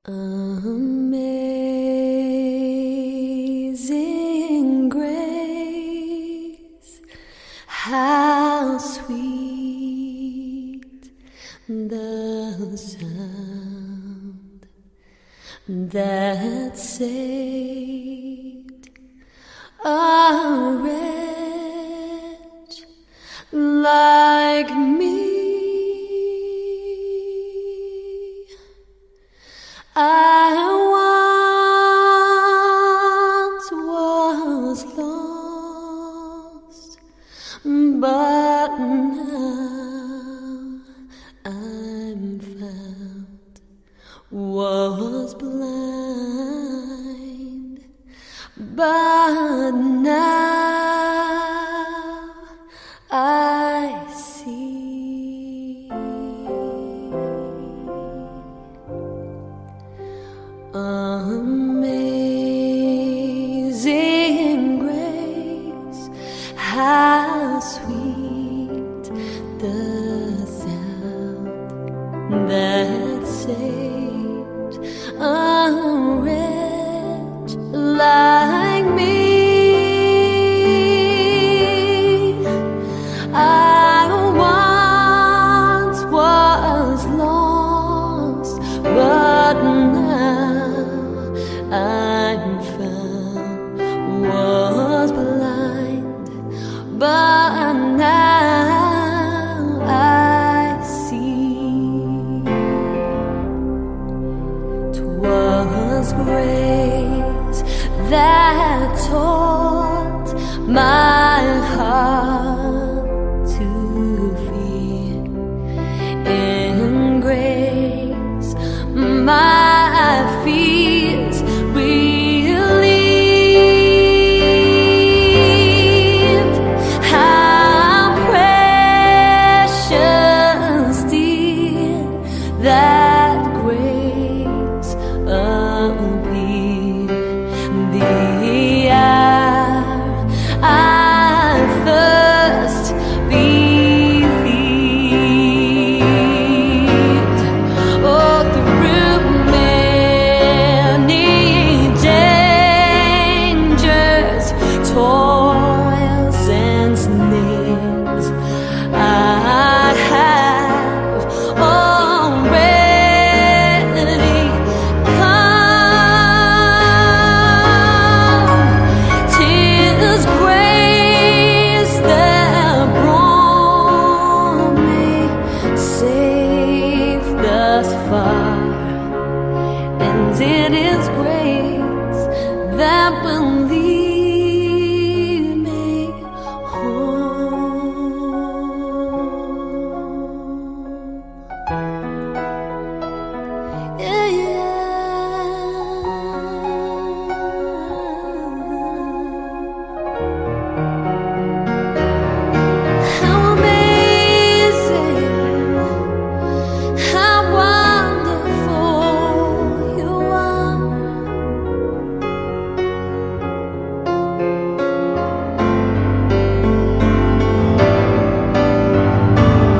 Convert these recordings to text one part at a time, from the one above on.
Amazing grace, how sweet the sound that saved a wretch like me. I once was lost, but now I'm found. Was blind, but now I see. Amazing grace, how sweet the sound that saved a wretch like me. I once was lost, but now I'm found. Was blind, but now I see. 'Twas grace that taught my heart to fear. In grace my fears relieved. How precious did that grace appear. The hour I first believed. Oh, through many dangers, toils and snares, I have already come. 'Tis grace that brought me safe thus far, and it is grace that will lead me home. Yeah, how amazing, how wonderful you are.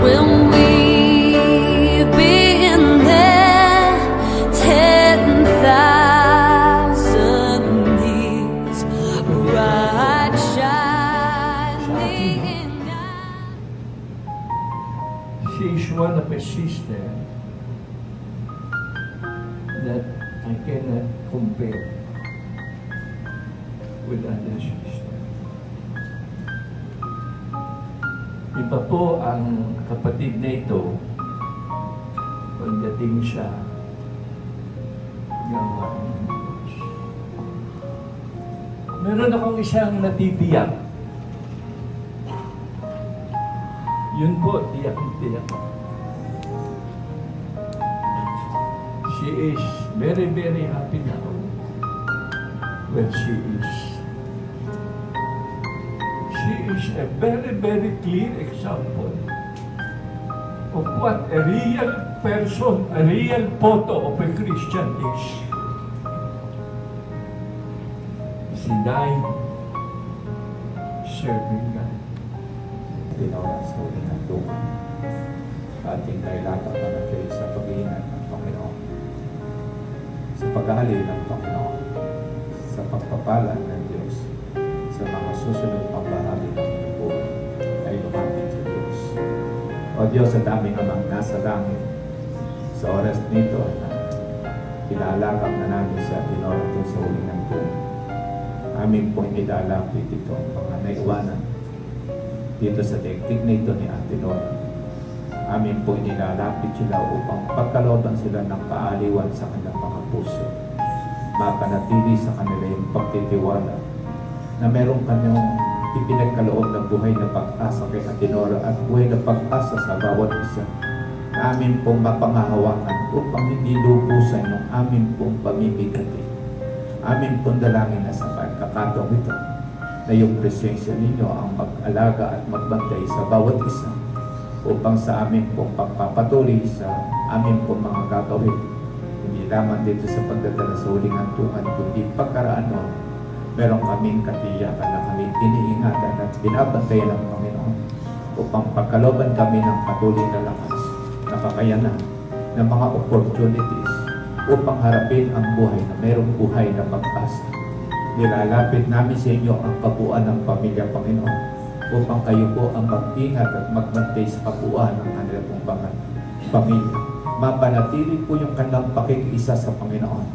When we've been there 10,000 years, bright shining She is one of a sister that I cannot compare with other sisters. Iba po ang kapatid na ito pagdating sa gawain ng Diyos. Meron akong isang natitiyak. Yun po, tiyak-tiyak. She is very, very happy now where she is. She is a very, very clear example of what a real person, a real photo of a Christian is. She died serving God. Tinoras ko ng tuwa. Ating kailangan na sa pag-iingat ng Panginoon. sa pag-ahalin ng Panginoon, sa pagpapala ng Diyos, sa mga susunod pang bahagi ng inyong buhay ay lumapit sa Diyos. O Diyos, at aming Amang nasa langit, sa oras nito na ilalagak na namin sa Tinora ito sa huling ng buhay. Amin pong ilalapit ito ang mga naiwanan dito sa daigdig na ito ni Ate Nora. Amin pong ilalapit sila upang pagkalooban sila ng kaaliwan sa kanilang mga puso. Mapanatili sa kanila yung pagtitiwala na meron kanyang ipinagkaloob na buhay na pag-asa kay Ate Nora at buhay na pag-asa sa bawat isa. Amin pong mapangahawakan upang hindi lubusan yung amin pong pamimigati. Amin pong dalangin na sa pagkakataong ito na yung presensya ninyo ang mag-alaga at magbantay sa bawat isa upang sa amin pong pagpapatuloy sa amin pong mga gagawin. Hindi lamang dito sa pagdadala sa huling hantungan, kundi pagkaraan mo, meron kaming katiyakan na kami iniingatan at binabantayan ng Panginoon upang pagkaloban kami ng patuloy na lakas, nakakayanan ng mga opportunities upang harapin ang buhay na mayroong buhay na pag-asa. Nilalapit namin sa inyo ang kabuuan ng pamilya, Panginoon, upang kayo po ang mag-ingat at magbantay sa kabuuan ng kanilang pong pamilya. Mapanatili po yung kanilang pakikiisa sa Panginoon.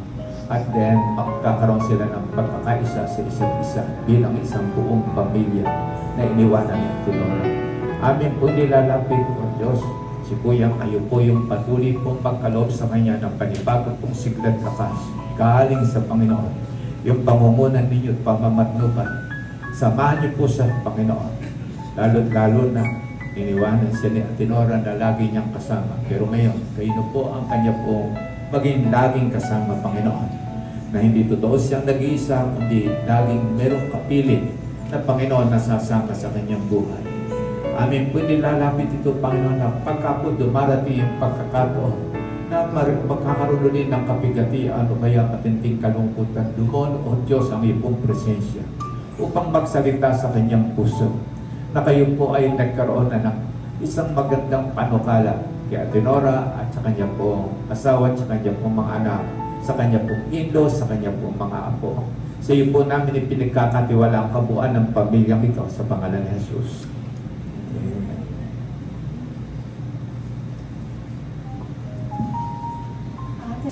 At then, magkakaroon sila ng pagkakaisa sa isa't isa bilang isang buong pamilya na iniwanan ng Tinora. Amin po nilalapit po, Diyos, si Kuya, kayo po yung patuloy pong magkaloob sa kanya ng panibagong pong siglat lakas galing sa Panginoon. Yung pamumunan ninyo at pamamatnukan, samahan niyo po sa Panginoon. Lalo na iniwanan siya ni Tinora na lagi niyang kasama. Pero ngayon, kayo po ang kanya pong maging laging kasama, Panginoon. Na hindi totoo siyang nag-iisa, kundi laging merong kapilit na Panginoon na sasama sa kanyang buhay. Amin po nilalapit ito, Panginoon, na pagka po dumarating yung pagkakataon na magkakaroon ulit ng kapigatian o kaya matinding kalungkutan, dumon o Diyos ang iyong presensya upang magsalita sa kanyang puso na kayo po ay nagkaroon na ng isang magandang panukala kay Ate Nora at sa kanya pong asawa at sa kanya pong mga anak, sa kanya pong in-law, sa kanya pong mga apo. Sa iyo po namin ipinagkakatiwala ang kabuuan ng pamilyang ito sa pangalan ni Jesus. Amen.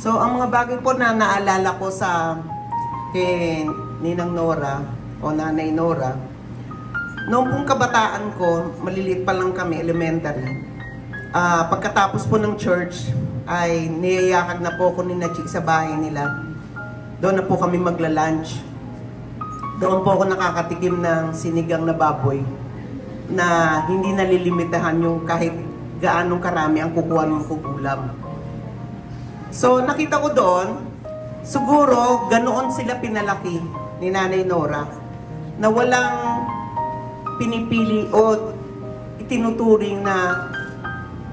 So, ang mga bagay po na naalala ko sa kay Ninang Nora o Nanay Nora, noong pong kabataan ko, maliliit pa lang kami, elementary, pagkatapos po ng church, ay niyayakag na po ako ni Nachi sa bahay nila. Doon na po kami magla-lunch. Doon po ako nakakatikim ng sinigang na baboy na hindi nalilimitahan yung kahit gaanong karami ang kukuha mong kukulam. So, nakita ko doon, siguro, ganoon sila pinalaki ni Nanay Nora na walang pinipili o itinuturing na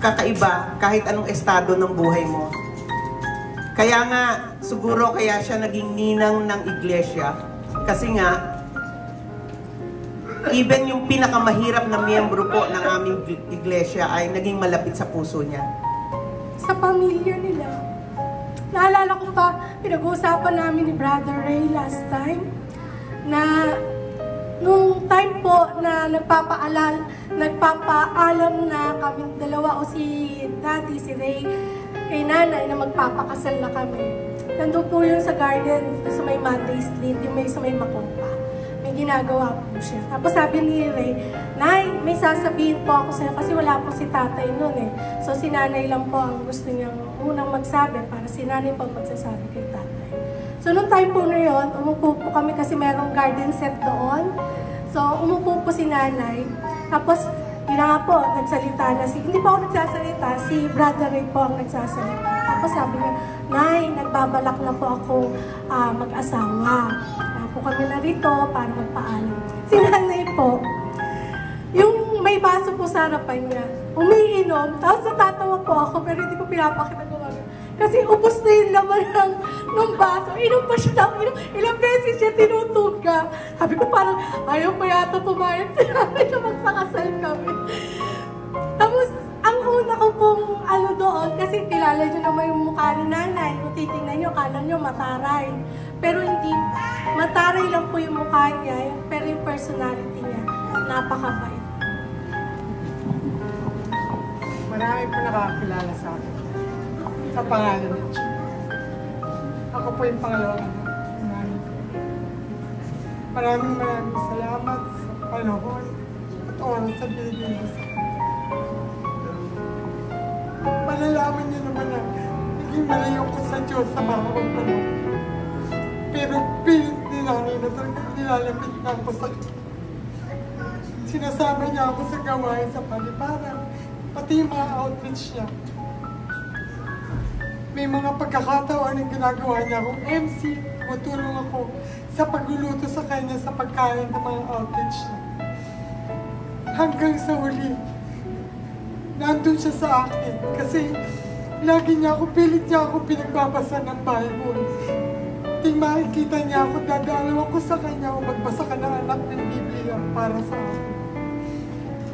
kakaiba kahit anong estado ng buhay mo. Kaya nga, siguro kaya siya naging ninang ng iglesia. Kasi nga, even yung pinakamahirap na miyembro po ng aming iglesia ay naging malapit sa puso niya. Sa pamilya nila. Naalala ko pa, pinag-uusapan namin ni Brother Ray last time na nung time po na nagpapaalam na kaming dalawa o si Daddy, si Ray, kay Nanay na magpapakasal na kami. Nandun po yun sa garden sa may Monday Street, yung may sa may Makompa. May ginagawa po siya. Tapos sabi ni Ray, Nay, may sasabihin po ako sa'yo kasi wala po si tatay nun eh. So si Nanay lang po ang gusto niyang unang magsabi para si Nanay po magsasabi kay tatay. So nung time po na yun, umupo po kami kasi merong garden set doon. So umupo po si Nanay. Tapos yun na nga po, nagsalita na hindi po ako nagsasalita, si Brother Ray po ang nagsasalita. Tapos sabi niya, Nay, nagbabalak na po ako mag-asawa. Po kami na rito para magpaalam. Si Nanay po, yung may baso po sa harapan niya, umiinom, tapos natatawa po ako, pero hindi ko pinapakita ko kami. Kasi ubos na yung laman ng baso. Inom pa siya ng inom. Ilang beses siya tinutuga. Sabi ko parang, ayaw pa yata pumayag si Nanay na magpakasal kami. Tapos, ang una ko pong doon, kasi kilala nyo naman yung mukha ni nanay. Kung titingnan nyo, kala nyo mataray. Pero hindi, mataray lang po yung mukha niya, pero yung personality niya, napakabait. Marami po nakakilala sa akin sa pangalan ni Chief. Ako po yung pangalawang nanay. Maraming salamat sa panahon at oras sa binigay mo sa akin. Malalaman niyo naman na naging malayo ko sa Diyos sa mahabang panahon. Pero pilit ni nanay na talaga nilalapit na ako sa sinasama niya ako sa gawain sa paliparan, pati yung mga outreach niya. May mga pagkakataon na ginagawa niya akong MC, matulong ako sa pagluluto sa kanya sa pagkain ng mga outreach niya. Hanggang sa huli, nandun siya sa akin kasi lagi niya ako, pilit niya ako pinagbabasa ng Bible. Ting makikita niya ako, dadalaw ako sa kanya o magbasa ka ng anak ng Biblia para sa akin.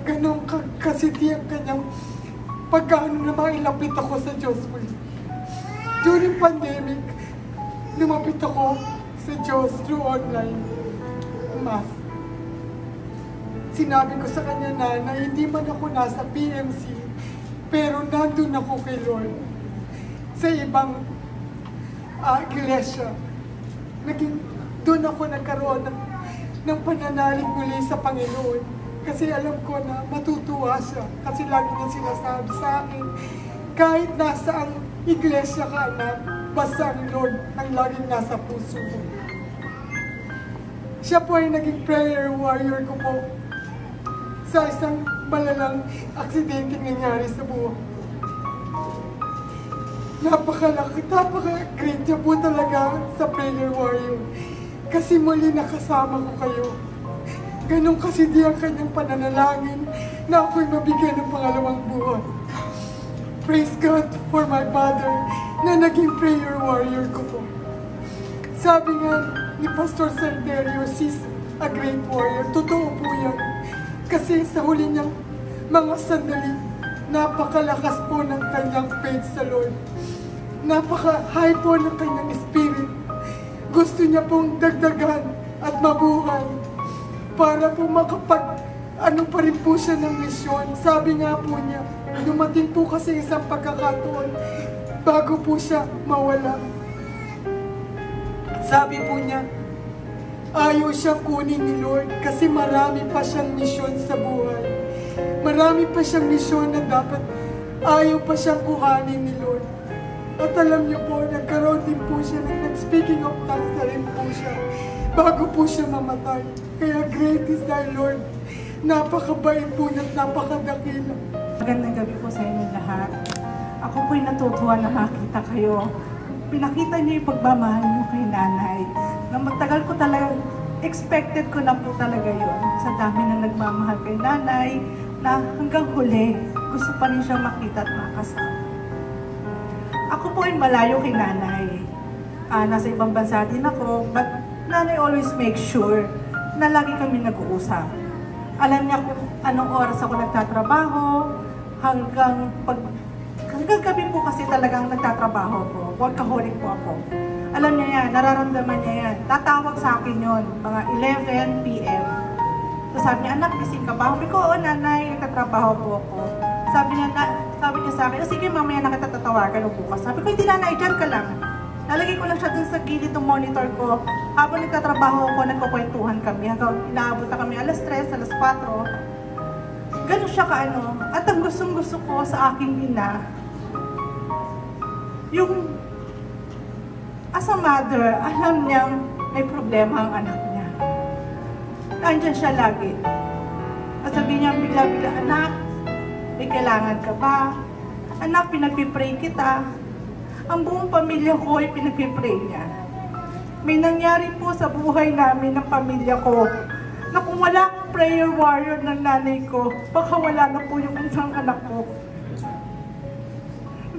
Ganon kasiti ang kanyang pagkaano na mailapit ako sa Diyos muli. During pandemic, lumapit ako sa Diyos through online mass. Sinabi ko sa kanya na hindi man ako nasa PMC, pero nandun ako kay Lord sa ibang iglesia. Doon ako nagkaroon ng pananalig muli sa Panginoon. Kasi alam ko na matutuwa siya. Kasi lagi niya sinasabi sa akin, kahit nasa ang iglesia ka na, basta ang Lord ang laging nasa puso mo. Siya po ay naging prayer warrior ko po sa isang malalang aksidente nangyari sa buhay. Napaka-great niya po talaga sa prayer warrior. Kasi muli nakasama ko kayo. Ganun kasi di ang kanyang pananalangin na ako'y mabigyan ng pangalawang buhay. Praise God for my mother na naging prayer warrior ko po. Sabi nga ni Pastor Salterio, she's a great warrior. Totoo po yan. Kasi sa huli niyang mga sandali, napakalakas po ng kanyang faith sa Lord. Napaka-high po ng kanyang spirit. Gusto niya pong dagdagan at mabuhay para po ano pa rin po siya ng misyon. Sabi nga po niya, dumating po kasi isang pagkakataon bago po siya mawala. Sabi po niya, ayaw siya kunin ni Lord kasi marami pa siyang misyon sa buhay. Marami pa siyang misyon na dapat ayaw pa siyang kuhanin ni Lord. At alam niyo po, nagkaroon din po siya nag-speaking of tongues na rin po siya bago po siya mamatay. Kaya great is thy Lord. Napakabait po niya at napakadakila. Magandang gabi po sa inyo lahat. Ako po'y natutuwa na makita kayo. Pinakita niyo yung pagmamahal niyo kay nanay. Na magtagal ko talaga, expected ko na po talaga yun. Sa dami na nagmamahal kay nanay, na hanggang huli, gusto pa rin siyang makita at makasama. Ako po ay malayo kay nanay. Nasa ibang bansa din ako, but nanay always make sure na lagi kami nag-uusap. Alam niya kung anong oras ako nagtatrabaho, hanggang gabi po kasi talagang nagtatrabaho ko. Workaholic po ako. Alam niya yan, nararamdaman niya yan. Tatawag sa akin yun, mga 11 p.m. So sabi niya, anak, gising ka ba? Sabi ko, oo nanay, nagtatrabaho po ako. Sabi niya sa akin, sige mamaya na kita tatawagan o bukas. Sabi ko, hindi nanay, dyan ka lang. Nalagay ko lang siya dun sa gilid ng monitor ko. Habang nagtatrabaho ako, nagkukwentuhan kami. Hanggang inaabot na kami alas 3, alas 4. Ganun siya kaano. At ang gustong-gusto ko sa aking ina, yung as a mother, alam niyang may problema ang anak niya. Nandiyan siya lagi. At sabi niya bigla-bigla, anak, may kailangan ka ba? Anak, pinagpipray kita. Ang buong pamilya ko ay pinagpipray niya. May nangyari po sa buhay namin ng pamilya ko na kung wala akong prayer warrior ng nanay ko, baka wala na po yung isang anak ko.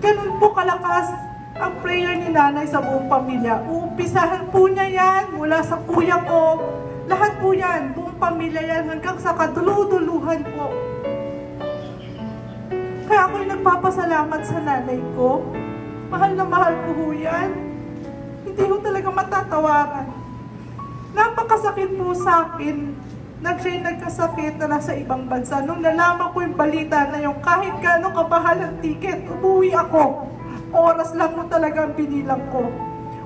Ganun po kalakas ang prayer ni nanay sa buong pamilya. Uumpisahan po niya yan mula sa kuya ko. Lahat po yan, buong pamilya yan, hanggang sa kaduluduluhan po. Kaya ako'y nagpapasalamat sa nanay ko. Mahal na mahal ko ho yan. Hindi ko talaga matatawaran. Napakasakit po sa akin. Siya'y nagkasakit na nasa ibang bansa. Nung nalaman ko yung balita na yung kahit gano'ng kapahal ang ticket, umuwi ako. Oras lang mo talaga ang binilang ko.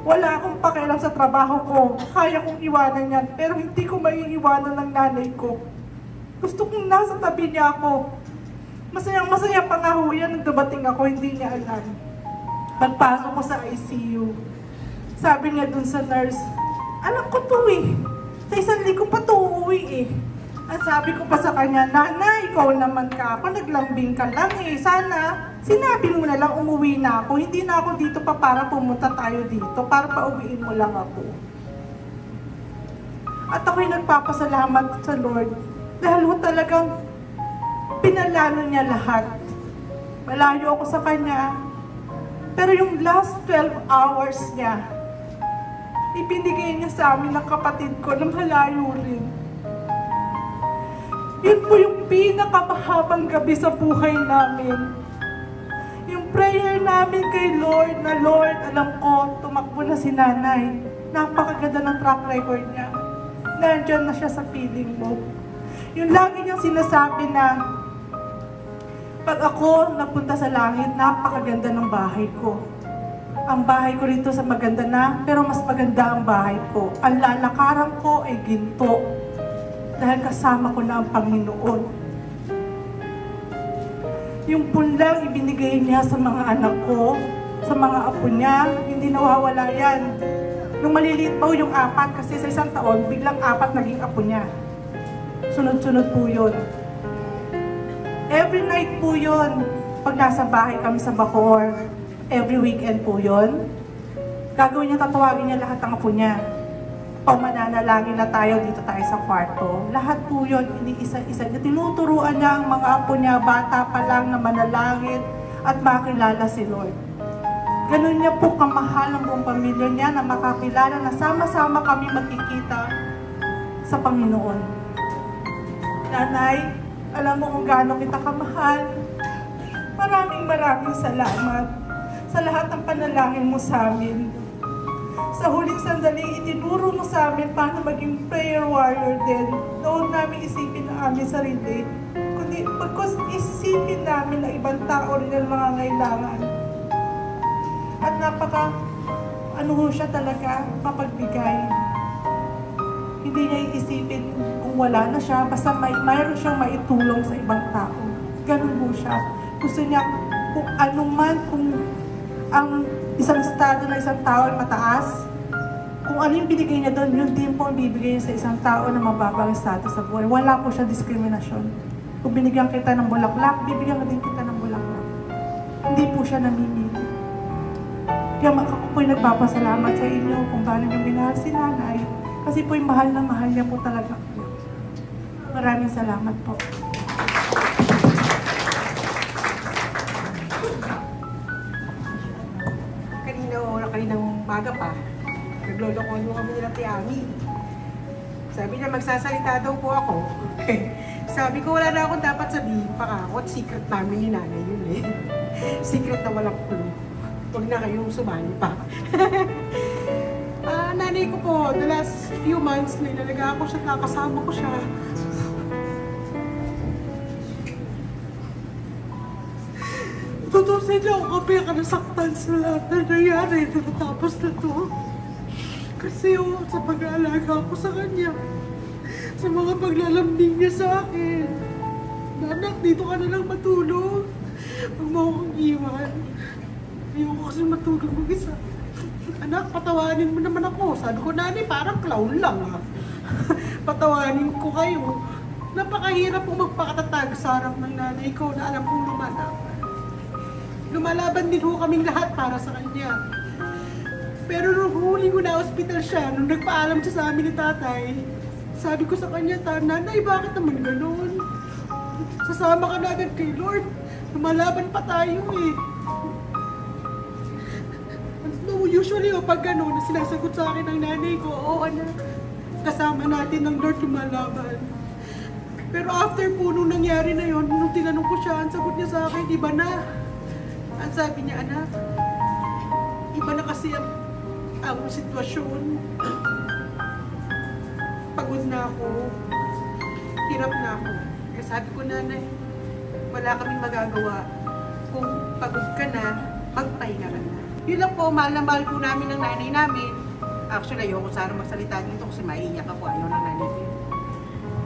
Wala akong pakialam sa trabaho ko. Kaya kong iwanan yan, pero hindi ko maiiwanan ng nanay ko. Gusto kong nasa tabi niya ako. Masaya pa nga ho yan nung dumating ako, hindi niya alam. Pagpasok ko sa ICU, sabi niya dun sa nurse, anak ko to eh. Sa 1 linggo pa to uuwi eh. At sabi ko pa sa kanya, Nanay, ikaw naman ka ako, naglambing ka lang eh. Sana, sinabi mo na lang umuwi na ako. Hindi na ako dito pa para pumunta tayo dito, para pauwiin mo lang ako. At ako'y nagpapasalamat sa Lord. Dahil ho talagang pinalalo niya lahat. Malayo ako sa kanya. Pero yung last 12 hours niya, ibinigay niya sa amin ng kapatid ko na malayo rin. Yun po yung pinakamahabang gabi sa buhay namin. Yung prayer namin kay Lord na, Lord, alam ko, tumakbo na si nanay. Napakaganda ng track record niya. Nandyan na siya sa piling mo. Yung lagi niyang sinasabi na, pag ako napunta sa langit, napakaganda ng bahay ko. Ang bahay ko rito sa maganda na, pero mas maganda ang bahay ko. Ang lalakaran ko ay ginto. Dahil kasama ko na ang Panginoon. Yung punlang ibinigay niya sa mga anak ko, sa mga apo niya, hindi nawawala yan. Nung maliliit pa yung 4, kasi sa 1 taon, biglang 4 naging apo niya. Sunod-sunod po yun. Every night po yun, pag nasa bahay kami sa Bacoor, every weekend po yun. Gagawin niya, tatawagin niya lahat ng apo niya. O mananalangin na tayo, dito tayo sa kwarto. Lahat po yun, iniisa-isa. Tinuturuan niya ang mga apo niya, bata pa lang na manalangin at makilala si Lord. Ganun niya po kamahal ang buong pamilya niya na makakilala na sama-sama kami magkikita sa Panginoon. Nanay, alam mo kung gaano kita kamahal. Maraming salamat sa lahat ng panalangin mo sa amin. Sa huling sandali, itinuro mo sa amin paano maging prayer warrior din. Noon namin isipin na aming sarili, kundi pagkos isipin namin na ibang tao rin ang mga ngailangan. At siya talaga, mapagbigay. Hindi niya iisipin kung wala na siya, basta mayroon siyang maitulong sa ibang tao. Ganun po siya. Gusto niya kung anuman, kung ang isang estado na isang tao ay mataas, kung ano yung binigay niya doon, yun din po ang bibigay niya sa isang tao na mababang estado sa buhay. Wala po siya diskriminasyon. Kung binigyan kita ng bulaklak, bibigyan din kita ng bulaklak. Hindi po siya namimili. Kaya ako po'y nagpapasalamat sa inyo kung paano niyong minahal si nanay. Kasi po'y mahal na mahal niya po talaga. Maraming salamat po. Kaninang umaga pa, nagloloko kami nila Tiami. Sabi niya, magsasalita daw po ako. Sabi ko, wala na akong dapat sabihin pa ako at secret namin yung nanay yun eh. Secret na walang clue. Huwag na kayong sumali pa. Nanay ko po, the last few months, nilalaga ako siya, nakasama ko siya. Tutusin niya ako kami ka nasaktan sa lahat na nangyari natapos na to. Kasi sa pag-aalaga ko sa kanya, sa mga paglalambing niya sa akin. Anak, dito ka na lang matulog. Huwag mo akong iwan. Ayoko kasi matulog mag-isa. Anak, patawanin mo naman ako. Sabi ko, nanay, parang clown lang ha. Patawanin ko kayo. Napakahirap po magpakatatag sa harap ng nanay ko na alam kong lumalaban. Lumalaban din ho kaming lahat para sa kanya. Pero nung huling ko na ospital siya, nung nagpaalam siya sa amin ni tatay, sabi ko sa kanya, nanay, bakit naman ganun? Sasama ka na agad kay Lord. Lumalaban pa tayo eh. Usually, pag gano'n, sinasagot sa akin ng nanay ko, oo anak, kasama natin ng Lord lumalaban. Pero after po nung nangyari na yon, nung tinanong ko siya, ang sagot niya sa akin, iba na. Ang sabi niya, anak, iba na kasi ang sitwasyon. Pagod na ako. Hirap na ako. Kaya sabi ko, nanay, wala kaming magagawa. Kung pagod ka na, magpahinga ka na. Yun lang po, mahal na mahal po namin ng nanay namin. Actually, ayoko sana magsalita dito kasi maiiyak ako. Ayaw ng nanay ko.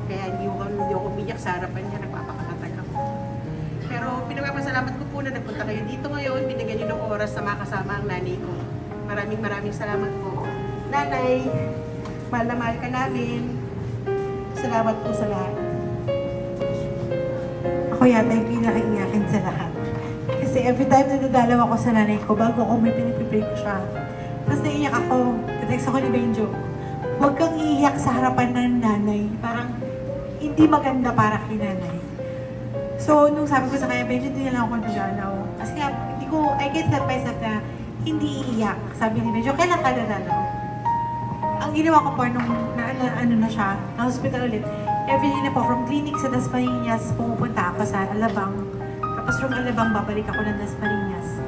Kaya hindi ako umiyak sa harapan niya. Nagpapakatatag ako. Pero pinagpapasalamat ko po na nagpunta kayo dito ngayon. Binigyan niyo ng oras na makasama ang nanay ko. Maraming salamat po. Nanay, mahal na mahal ka namin. Salamat po sa lahat. Ako yata yung pinaka-iyakin sa lahat. Kasi every time na nadalaw ako sa nanay ko, bago ako may pinipipray ko siya. Tapos naiiyak ako, katext ako ni Benjo, huwag kang iiyak sa harapan ng nanay. Parang hindi maganda para kay nanay. So, nung sabi ko sa kanya, Benjo, hindi na lang ako nadalaw. Kasi nga, I get help myself na hindi iiyak. Sabi ni Benjo, kailan ka nadalaw? Ang ginawa ko po nung ano na siya, na hospital ulit, everyday na po, from clinic sa Dasmariñas, pumupunta ako sa Alabang. Tapos from Alabang, babalik ako ng Dasmariñas.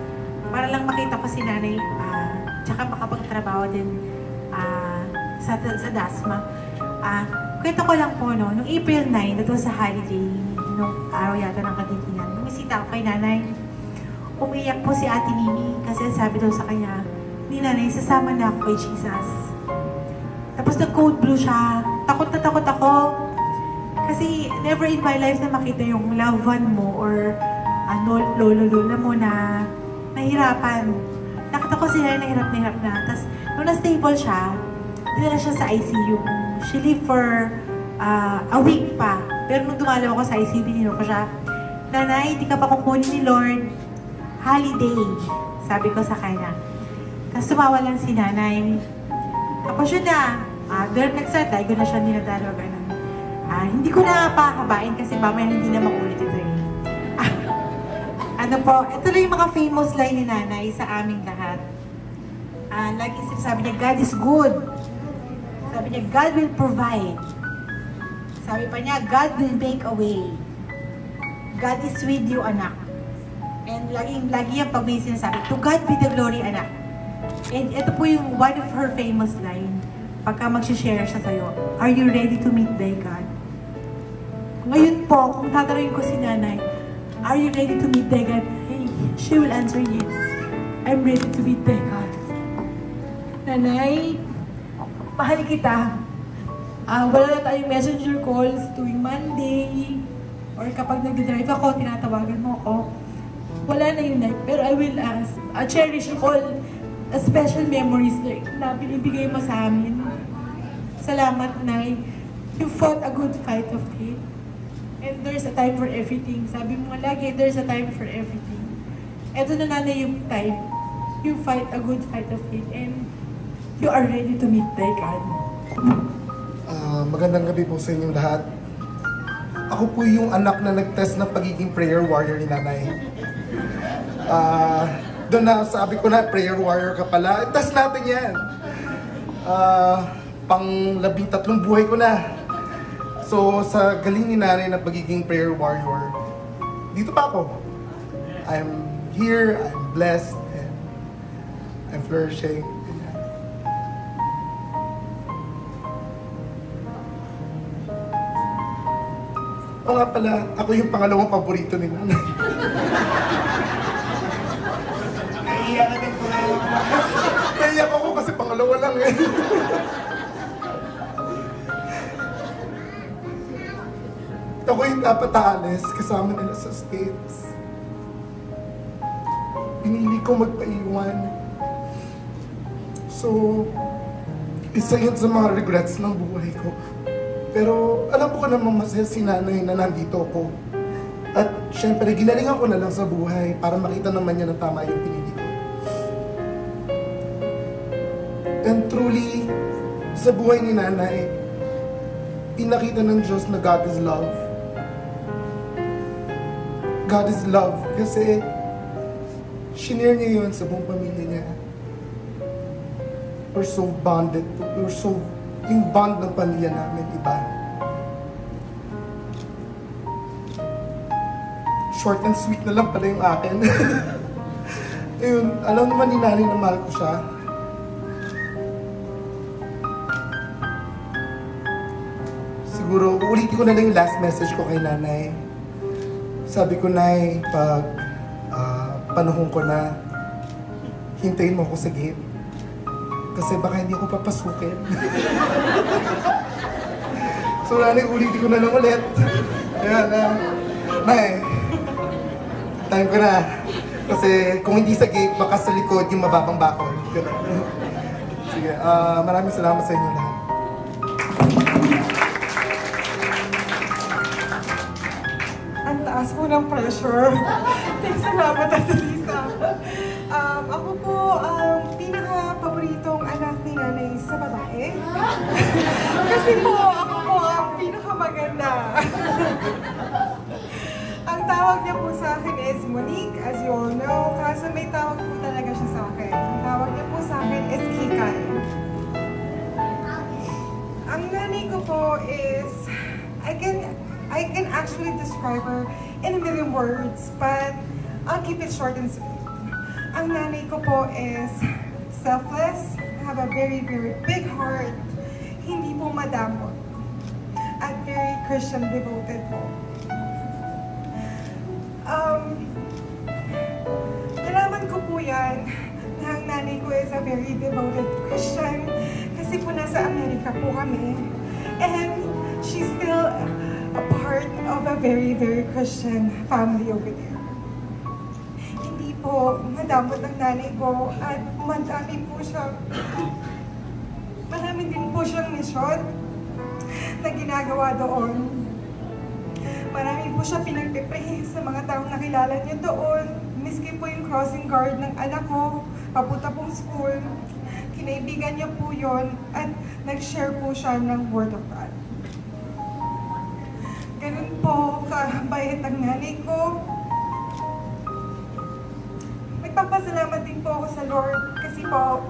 Para lang makita ko si nanay, tsaka makapagtrabaho din sa Dasma. Kwento ko lang po, no, nung April 9, ito sa holiday, nung araw yata ng Katitingan, bumisita ako kay nanay. Umiyak po si Ate Mimi kasi sabi daw sa kanya, ni nanay, sasama na ako kay Jesus. Tapos nag-code blue siya. Takot na takot ako. Kasi never in my life na makita yung loved one mo or lolo-lola mo na nahirapan. Nakita ko sila na hirap na. Tapos nung na-stable siya, dinala siya sa ICU. She lived for a week pa. Pero nung dumalaw ako sa ICU, binino ko siya, Nanay, di ka pa kukunin ni Lord. Holiday, sabi ko sa kanya. Tapos tumawa lang si nanay. Tapos yun na, doon nagsalita, ko na siya ninadalo, ganun. Hindi ko na pahabain kasi mamaya hindi na makulit ito eh. Ano po, ito lang yung mga famous line ni nanay sa aming lahat. Lagi sinasabi niya, God is good. Sabi niya, God will provide. Sabi pa niya, God will make a way. God is with you, anak. And lagi yan pag may sinasabi, to God be the glory, anak. And ito po yung one of her famous line. Pagka mag-share siya sa'yo, are you ready to meet thy God? Ngayon po, kung tatanungin ko si nanay, are you ready to meet thy God? Hey, she will answer yes. I'm ready to meet thy God. Nanay, mahal kita. Wala na tayong messenger calls tuwing Monday. Or kapag nag-drive ako, tinatawagan mo ako. Wala na yun, Nay. Pero I will cherish all special memories na binibigay mo sa amin. Salamat, Nay. You fought a good fight of faith. And there's a time for everything. Sabi mo lagi, there's a time for everything. Eto na, Nanay, yung time. You fight a good fight of faith. And you are ready to meet thy God. Magandang gabi po sa inyong lahat. Ako po yung anak na nag-test ng pagiging prayer warrior ni nanay. Doon na sabi ko na, prayer warrior ka pala. Test natin yan. Pang 13 buhay ko na. So, sa galing ni nanay na pagiging prayer warrior, dito pa ako. I'm here, I'm blessed, and I'm flourishing. O nga pala, ako yung pangalawang paborito ni nanay. Naiiyak na din po. Naiiyak ako kasi pangalawa lang eh. Ako yung dapat aalis kasama nila sa States. Pinili ko magpaiwan. So, isa yun sa mga regrets ng buhay ko. Pero alam ko naman masaya si nanay na nandito ako. At syempre, ginalingan ko na lang sa buhay para makita naman niya na tama yung pinili ko. And truly, sa buhay ni nanay, pinakita ng Diyos na God is love. God is love kasi shinare niya yun sa buong pamilya niya. We're so bonded. Yung bond ng pamilya namin, iba. short and sweet na lang pala yung akin. Ayun, alam naman ni nanay na mahal ko siya. Siguro, uulitin ko na lang yung last message ko kay nanay. Sabi ko, Nay, pag panahon ko na, hintayin mo ako sa gate. Kasi baka hindi ako papasukin. So, nanay, ulitin ko na lang ulit. Ayan, Nay, time ko na. Kasi kung hindi sa gate, baka sa likod yung mababang bakol. Sige, maraming salamat sa inyo lahat. Ang taas po ng pressure. Salamat, Ate Lisa. Ako po ang pinaka-paboritong anak ni nanay sa babae. Kasi po, ako po ang pinaka-maganda. Ang tawag niya po sa akin is Monique, as you all know. Kaso may tawag po talaga siya sa akin. Ang tawag niya po sa akin is Kikay. Ang nanay ko po is, I can actually describe her in a million words, but I'll keep it short and sweet. Ang nanay ko po is selfless, have a very, very big heart, hindi po madamot, at very Christian devoted po. Nalaman ko po yan na ang nanay ko is a very devoted Christian kasi po nasa Amerika po kami. And she's still a part of a very, very Christian family over there. Hindi po madamot ang nanay ko at marami din po siyang mission na ginagawa doon. Marami po siya pinagpipray sa mga taong nakilala niyo doon. Miski po yung crossing guard ng anak ko, papunta pong school. Kinaibigan niya po yon at nag-share po siya ng Word of God. Ganun po kabait ang nanay ko. Nagpapasalamat din po ako sa Lord kasi po,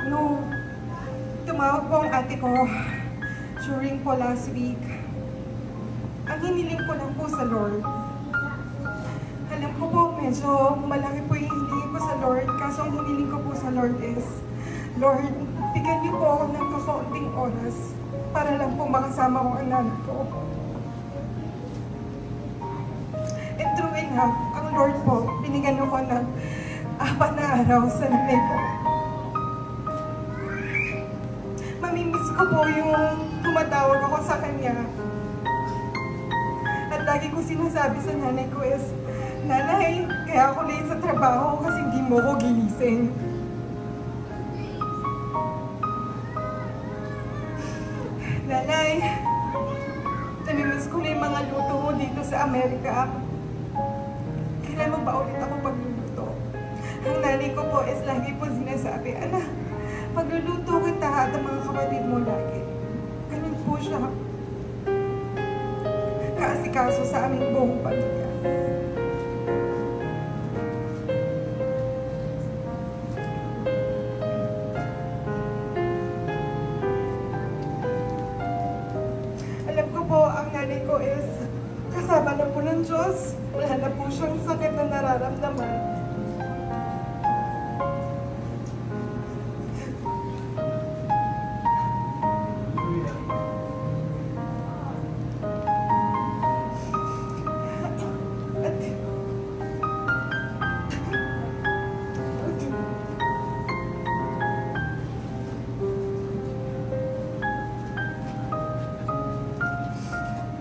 tumawag po ang ate ko during po last week. Ang hiniling ko lang po sa Lord. Alam ko po, medyo malaki po yung hiniling ko sa Lord. Kaso ang hiniling ko po sa Lord is, Lord, bigyan niyo po ako ng kakaunting oras para lang po makasama ko ang anak ko. And true enough, ang Lord po, binigyan ako ng 4 na araw sa nanay ko. Mamimiss ko po yung tumatawag ako sa kanya. At lagi ko sinasabi sa nanay ko is, Nanay, kaya ako late sa trabaho kasi hindi mo ko ginising. Nanay, namimiss ko na yung mga luto mo dito sa Amerika. Kailan mo ba ulit ako pagluluto? Ang nanay ko po is lagi po sinasabi, anak, pagluluto kita at ang mga kapatid mo lagi. Ganun po siya. Kaasikaso sa aming buong pamilya. Alam ko po, ang nanay ko is kasama na po ng Diyos. Wala na po siyang sakit na nararamdaman.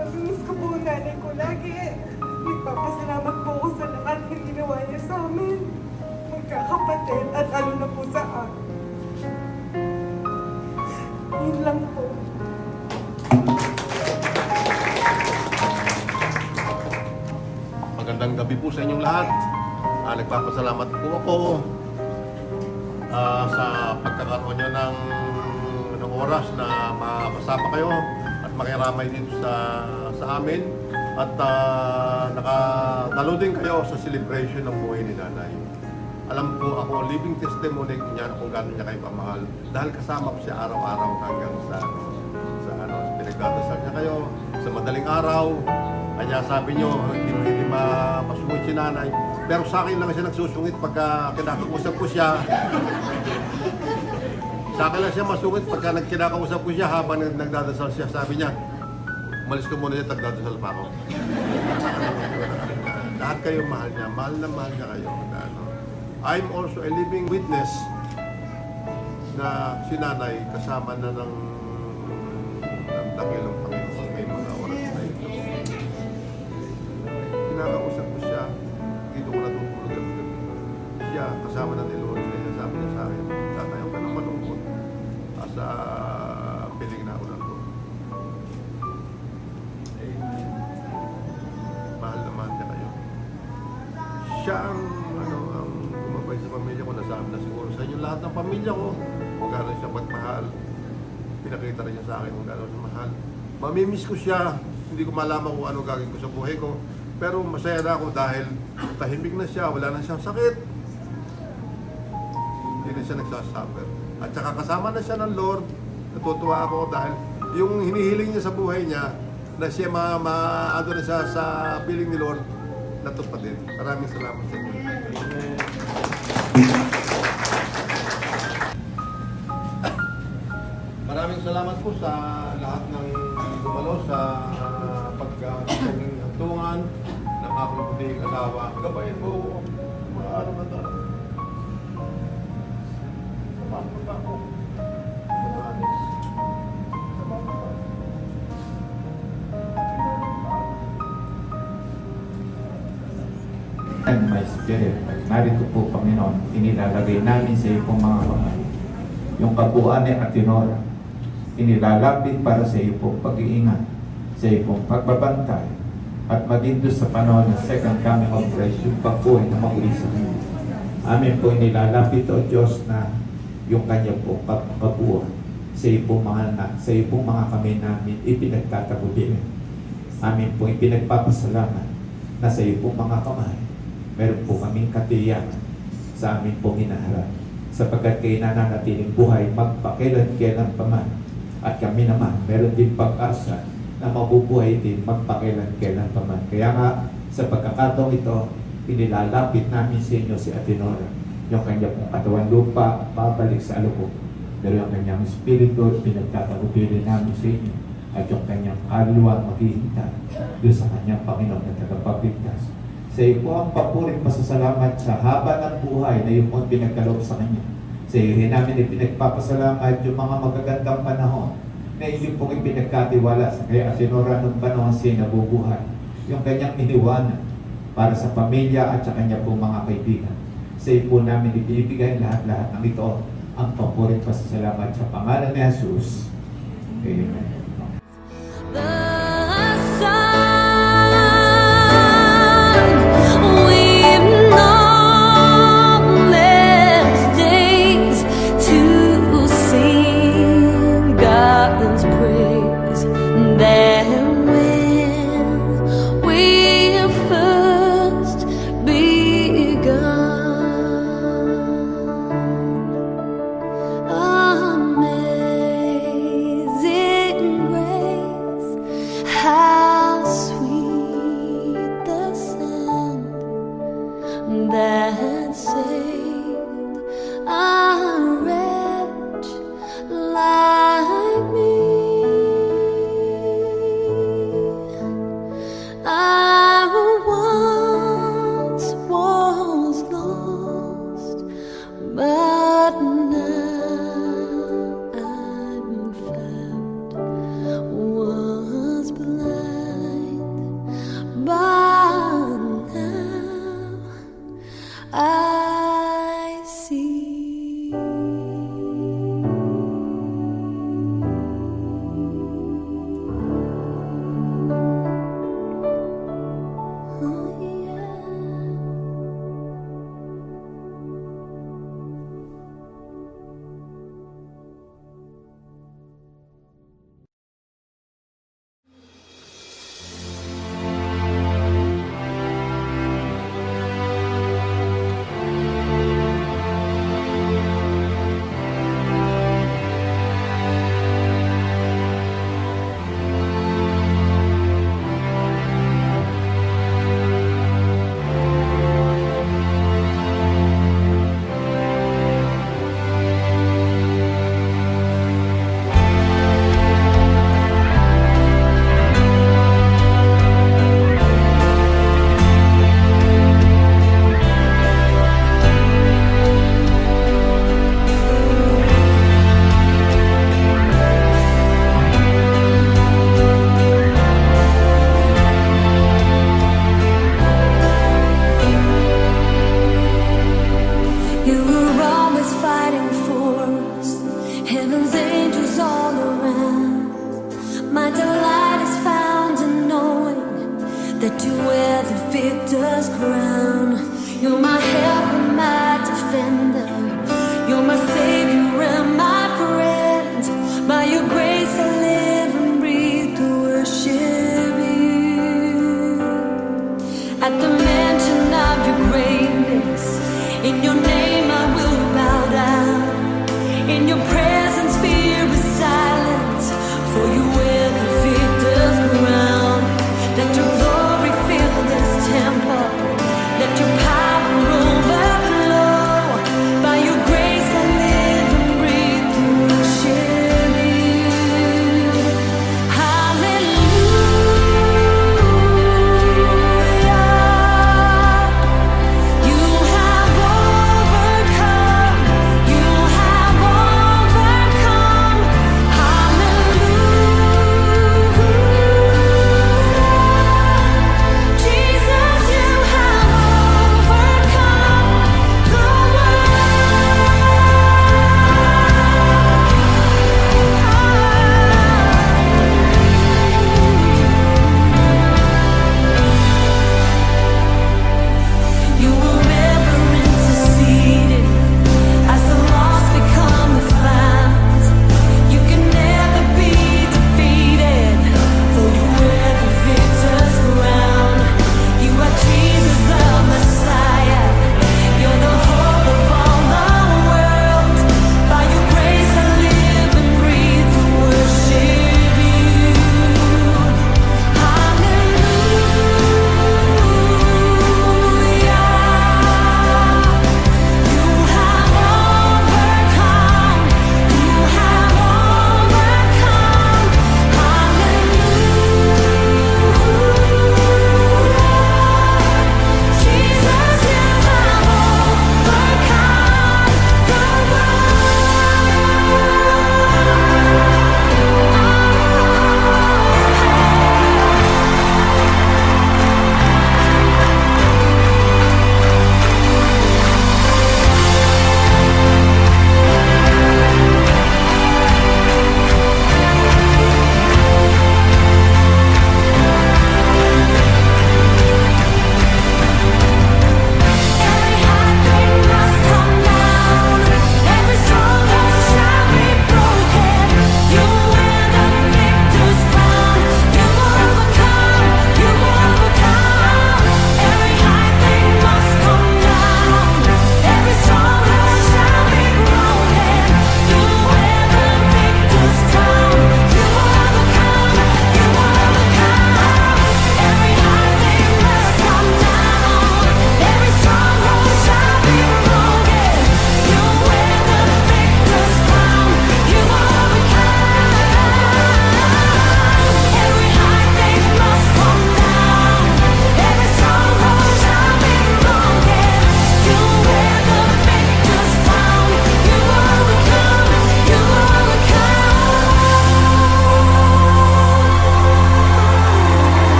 Mamimiss ko po ang nanay ko lagi. Nagpapasalamat po ako sa lahat ng ginawa niya sa amin. Magkakapatid at lalo na po sa akin. Yun lang po. Magandang gabi po sa inyong lahat. Nagpapasalamat po ako sa pagkakaroon nyo ng oras na makasama kayo at makiramay dito sa amin at nakadalo din kayo sa celebration ng buhay ni Nanay. Alam po ako, living testimony niya kung gano'n niya kayo pamahal dahil kasama ko siya araw-araw hanggang sa pinagdadasal niya kayo sa madaling araw Kaya sabi nyo, hindi masungit si nanay. Pero sa akin lang siya nagsusungit pagka kinakausap ko siya. Sa akin lang siya masungit pagka kinakausap ko siya habang nagdadasal siya. Sabi niya, umalis ko muna dyan, nagdadasal pa ako. Lahat kayo mahal niya. Mahal na mahal niya kayo. I'm also a living witness na si nanay kasama na ng dakilang Panginoon may mga oras na ito. Kinakausap ko siya, dito ko natutulog gabi-gabi. Siya, kasama na ni Lord, sabi niya sa akin, tatayo ka ng malungkot sa piling na ako ng Lord. Mahal naman niya kayo. Siya ang gumabay sa pamilya ko, nasabi na siguro sa inyo lahat ng pamilya ko kung gano'n siya magmahal. Pinakita rin niya sa akin kung gano'n siya mahal. Mamimiss ko siya, hindi ko malaman kung ano gagawin ko sa buhay ko. Pero masaya na ako dahil tahimik na siya, wala na siyang sakit. Hindi na siya nagsasuffer. At saka kasama na siya ng Lord. Natutuwa ako dahil yung hinihiling niya sa buhay niya, na siya maado na siya sa piling ni Lord, natupad din. Maraming salamat sa inyo. Maraming salamat po sa lahat ng gumalo sa pagkatungan ng aking puting asawa. Gabayin mo, maano ba ito? Samahan mo ba ako? And my spirit, narito po Panginoon, inilalagay namin sa iyo pong mga kamay. Yung kabuuan ni Atenora, inilalapit para sa iyo pong pag-iingat, sa iyo pong pagbabantay, at maging doon sa panahon ng second coming of Christ, yung pagbuhay na maguli sa kanya. Amin po inilalapit o Diyos na yung kanya pong pagbuhay sa iyo pong mga anak, sa iyo pong mga kamay namin, ipinagtatagubilin. Amin po ipinagpapasalamat na sa iyo pong mga kamay, meron po kaming katiyakan sa amin pong hinaharap. Sapagkat kayo nananatiling buhay magpakailan-kailan pa man. At kami naman, meron din pag-asa na mabubuhay din magpakailan-kailan pa man. Kaya nga, sa pagkakataong ito, inilalapit namin sa inyo si Atenora. Yung kanya pong katawan lupa, babalik sa alukog. Pero yung kanyang espiritu, pinagtatagubilin namin sa inyo. At yung kanyang kaluluwa maghihintay doon sa kanyang Panginoon na tagapagligtas. Sa iyo po ang papuring pasasalamat sa haba ng buhay na yung pong pinagkaloob sa kanya. Sa iyo rin namin ipinagpapasalamat yung mga magagandang panahon na hindi pong ipinagkatiwala sa kaya Atenora nung panahon siya nabubuhay. Yung kanyang iniwanan para sa pamilya at sa kanya pong mga kaibigan. Sa iyo po namin ibinibigay lahat-lahat ng ito ang papuring pasasalamat sa pangalan ni Jesus. Amen. angels all around. My delight is found in knowing that you wear the victor's crown. You're my help and my defender.